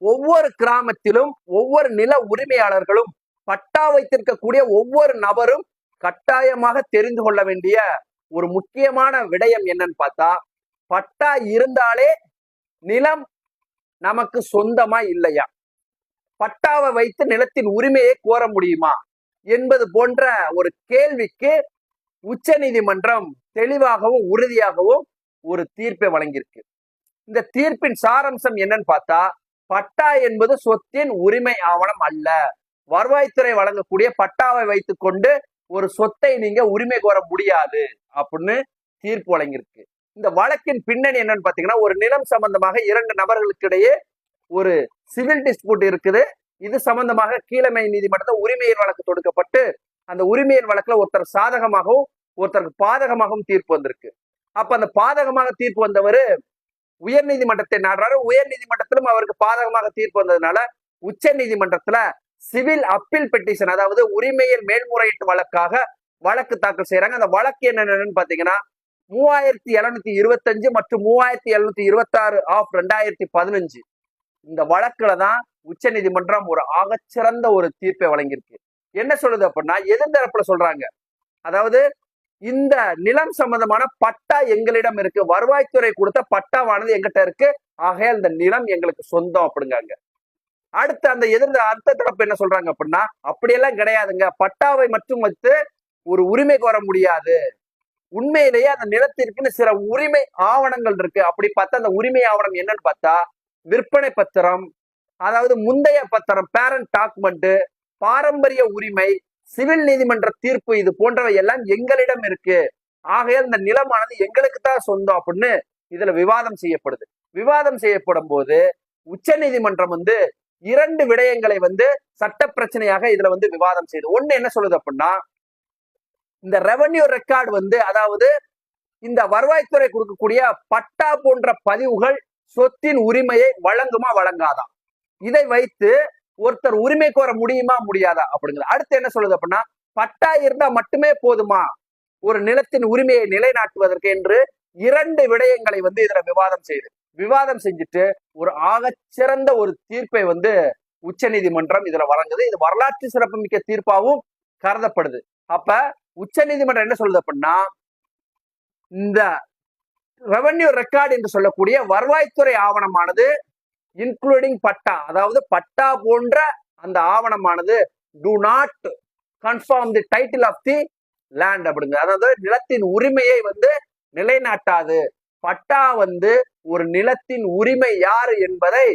ஒவ்வொரு கிராமத்திலும் ஒவ்வொரு நில உரிமையாளர்களும் பட்டா வைத்திருக்கக்கூடிய ஒவ்வொரு நபரும் கட்டாயமாக தெரிந்து கொள்ள வேண்டிய ஒரு முக்கியமான விடயம் என்னன்னு பார்த்தா, பட்டா இருந்தாலே நிலம் நமக்கு சொந்தமா இல்லையா, பட்டாவை வைத்து நிலத்தின் உரிமையை கோர முடியுமா என்பது போன்ற ஒரு கேள்விக்கு உச்ச நீதிமன்றம் தெளிவாகவும் உறுதியாகவும் ஒரு தீர்ப்பை வழங்கியிருக்கு. இந்த தீர்ப்பின் சாராம்சம் என்னன்னு பார்த்தா, பட்டா என்பது சொத்தின் உரிமை ஆவணம் அல்ல. வருவாய்த்துறை வழங்கக்கூடிய பட்டாவை வைத்துக் கொண்டு ஒரு சொத்தை நீங்க உரிமை கோர முடியாது அப்படின்னு தீர்ப்பு வழங்கியிருக்கு. இந்த வழக்கின் பின்னணி என்னன்னு பாத்தீங்கன்னா, ஒரு நிலம் சம்பந்தமாக இரண்டு நபர்களுக்கு இடையே ஒரு சிவில் டிஸ்பியூட் இருக்குது. இது சம்பந்தமாக கீழமை நீதிமன்றத்தில் உரிமையல் வழக்கு தொடுக்கப்பட்டு அந்த உரிமையல் வழக்குல ஒருத்தர் சாதகமாகவும் ஒருத்தருக்கு பாதகமாகவும் தீர்ப்பு வந்திருக்கு. அப்ப அந்த பாதகமாக தீர்ப்பு வந்தவர் உயர் நீதிமன்றத்தை நாடுறாரு. உயர் நீதிமன்றத்திலும் அவருக்கு பாதகமாக தீர்ப்பு வந்ததுனால உச்ச நீதிமன்றத்துல சிவில் அப்பீல் பெட்டிஷன், அதாவது உரிமையல் மேல்முறையீட்டு வழக்காக வழக்கு தாக்கல் செய்யறாங்க. அந்த வழக்கு என்னன்னு பாத்தீங்கன்னா 3725 மற்றும் 3726 ஆஃப் 2015. இந்த வழக்குல தான் உச்ச நீதிமன்றம் ஒரு ஆகச்சிறந்த ஒரு தீர்ப்பை வழங்கியிருக்கு. என்ன சொல்லுது அப்படின்னா, எதிர்த்தரப்புல சொல்றாங்க, அதாவது இந்த நிலம் சம்பந்தமான பட்டா எங்களிடம் இருக்கு, வருவாய்த்துறை கொடுத்த பட்டாவானது எங்கிட்ட இருக்கு, ஆகையால் இந்த நிலம் எங்களுக்கு சொந்தம் அப்படிங்காங்க. அடுத்து அந்த அடுத்த தரப்பு என்ன சொல்றாங்க அப்படின்னா, அப்படியெல்லாம் கிடையாதுங்க, பட்டாவை மட்டும் வைத்து ஒரு உரிமை கோர முடியாது, உண்மையிலேயே அந்த நிலத்திற்குன்னு சில உரிமை ஆவணங்கள் இருக்கு. அப்படி பார்த்தா அந்த உரிமை ஆவணம் என்னன்னு பார்த்தா, விற்பனை பத்திரம், அதாவது முந்தைய பத்திரம், பேரண்ட் டாக்குமெண்ட், பாரம்பரிய உரிமை, சிவில் நீதிமன்ற தீர்ப்பு, இது போன்றவை எல்லாம் எங்களிடம் இருக்கு, ஆகையால் இந்த நிலமானது எங்களுக்கு தான் சொந்தம் அப்படின்னு இதுல விவாதம் செய்யப்படுது. விவாதம் செய்யப்படும் போது உச்ச நீதிமன்றம் இரண்டு விடயங்களை சட்ட பிரச்சனையாக இதுல விவாதம் செய்யுது. ஒண்ணு என்ன சொல்லுது அப்படின்னா, இந்த ரெவன்யூ ரெக்கார்டு அதாவது இந்த வருவாய்த்துறை கொடுக்கக்கூடிய பட்டா போன்ற பதிவுகள் சொத்தின் உரிமையை வழங்குமா வழங்காதான், இதை வைத்து ஒருத்தர் உரிமை கோர முடியுமா முடியாதா அப்படிங்கிறது. அடுத்து என்ன சொல்லுது அப்படின்னா, பட்டா இருந்தா மட்டுமே போதுமா ஒரு நிலத்தின் உரிமையை நிலைநாட்டுவதற்கு என்று இரண்டு விடயங்களை இதுல விவாதம் செய்யுது. விவாதம் செஞ்சுட்டு ஒரு ஆகச்சிறந்த ஒரு தீர்ப்பை உச்ச நீதிமன்றம் இதுல வழங்குது. இது வரலாற்று சிறப்புமிக்க தீர்ப்பாகவும் கருதப்படுது. அப்ப உச்ச நீதிமன்றம் என்ன சொல்லுது அப்படின்னா, இந்த ரெவன்யூ ரெக்கார்டு என்று சொல்லக்கூடிய வருவாய்த்துறை ஆவணமானது இன்க்ளூடிங் பட்டா, அதாவது பட்டா போன்ற அந்த ஆவணமானது do not confirm the title of the land அப்படிங்க, அதாவது நிலத்தின் உரிமையை நிலைநாட்டாது. பட்டா ஒரு நிலத்தின் உரிமை யாரு என்பதை